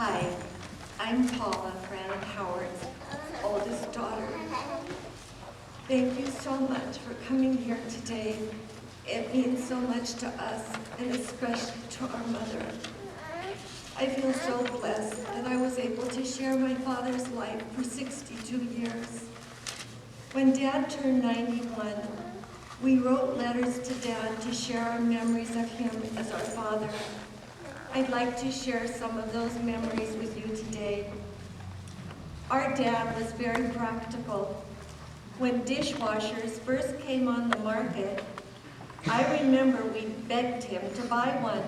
Hi, I'm Paula, Fran and Howard's oldest daughter. Thank you so much for coming here today. It means so much to us, and especially to our mother. I feel so blessed that I was able to share my father's life for 62 years. When Dad turned 91, we wrote letters to Dad to share our memories of him as our father. I'd like to share some of those memories with you today. Our dad was very practical. When dishwashers first came on the market, I remember we begged him to buy one.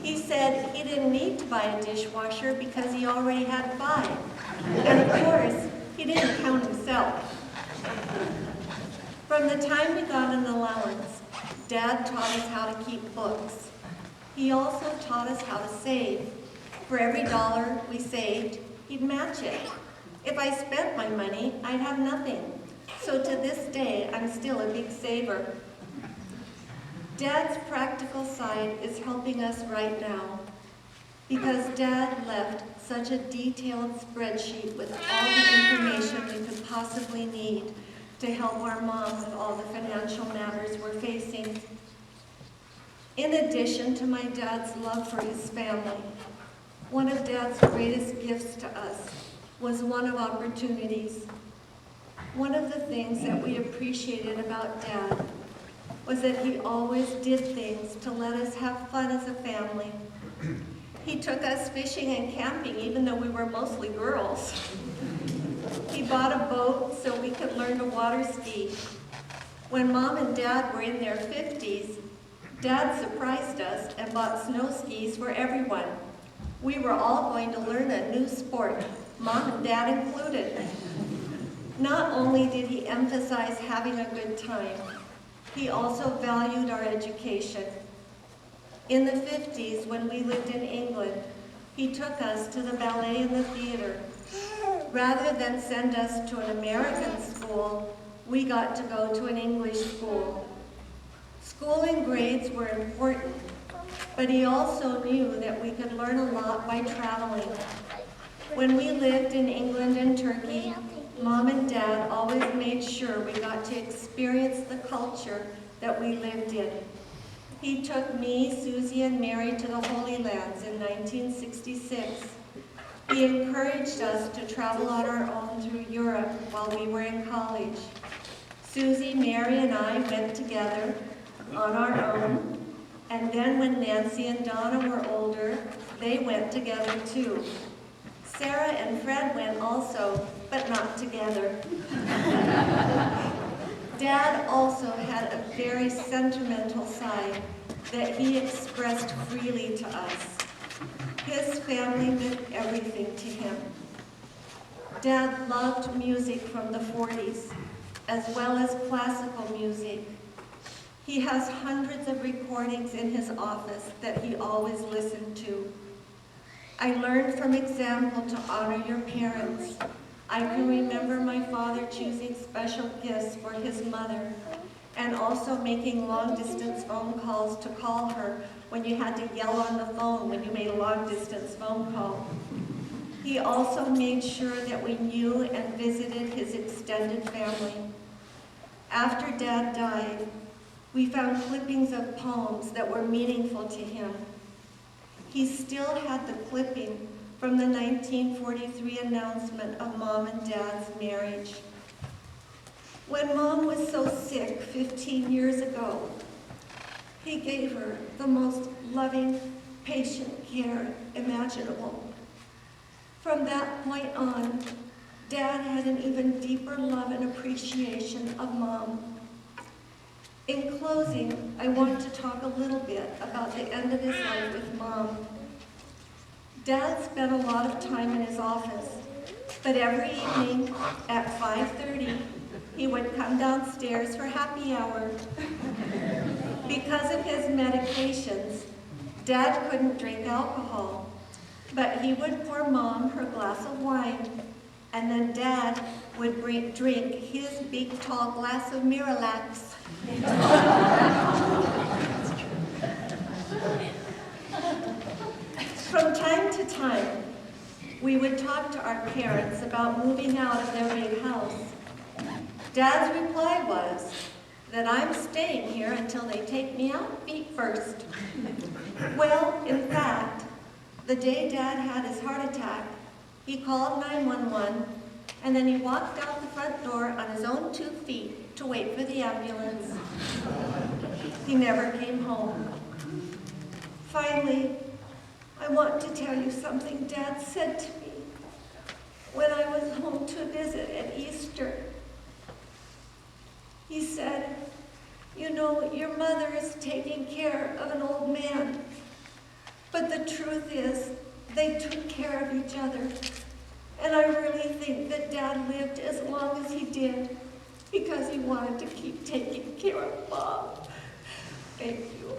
He said he didn't need to buy a dishwasher because he already had 5. And of course, he didn't count himself. From the time we got an allowance, Dad taught us how to keep books. He also taught us how to save. For every dollar we saved, he'd match it. If I spent my money, I'd have nothing. So to this day, I'm still a big saver. Dad's practical side is helping us right now because Dad left such a detailed spreadsheet with all the information we could possibly need to help our mom with all the financial matters we're facing. In addition to my dad's love for his family, one of Dad's greatest gifts to us was one of opportunities. One of the things that we appreciated about Dad was that he always did things to let us have fun as a family. He took us fishing and camping even though we were mostly girls. He bought a boat so we could learn to water ski. When Mom and Dad were in their 50s, Dad surprised us and bought snow skis for everyone. We were all going to learn a new sport, Mom and Dad included. Not only did he emphasize having a good time, he also valued our education. In the 50s, when we lived in England, he took us to the ballet and the theater. Rather than send us to an American school, we got to go to an English school. School and grades were important, but he also knew that we could learn a lot by traveling. When we lived in England and Turkey, Mom and Dad always made sure we got to experience the culture that we lived in. He took me, Susie, and Mary to the Holy Lands in 1966. He encouraged us to travel on our own through Europe while we were in college. Susie, Mary, and I went together on our own, and then when Nancy and Donna were older, they went together too. Sarah and Fred went also, but not together. Dad also had a very sentimental side that he expressed freely to us. His family meant everything to him. Dad loved music from the 40s, as well as classical music. He has hundreds of recordings in his office that he always listened to. I learned from example to honor your parents. I can remember my father choosing special gifts for his mother and also making long-distance phone calls to call her when you had to yell on the phone when you made a long-distance phone call. He also made sure that we knew and visited his extended family. After Dad died, we found clippings of poems that were meaningful to him. He still had the clipping from the 1943 announcement of Mom and Dad's marriage. When Mom was so sick 15 years ago, he gave her the most loving, patient care imaginable. From that point on, Dad had an even deeper love and appreciation of Mom. In closing, I want to talk a little bit about the end of his life with Mom. Dad spent a lot of time in his office, but every evening at 5:30, he would come downstairs for happy hour. Because of his medications, Dad couldn't drink alcohol, but he would pour Mom her glass of wine, and then Dad would drink his big tall glass of Miralax. From time to our parents about moving out of their big house. Dad's reply was that I'm staying here until they take me out feet first. Well, in fact, the day Dad had his heart attack, he called 911, and then he walked out the front door on his own 2 feet to wait for the ambulance. He never came home. Finally, I want to tell you something Dad said to me when I was home to visit at Easter. He said, "You know, your mother is taking care of an old man. But the truth is, they took care of each other. And I really think that Dad lived as long as he did because he wanted to keep taking care of Mom." Thank you.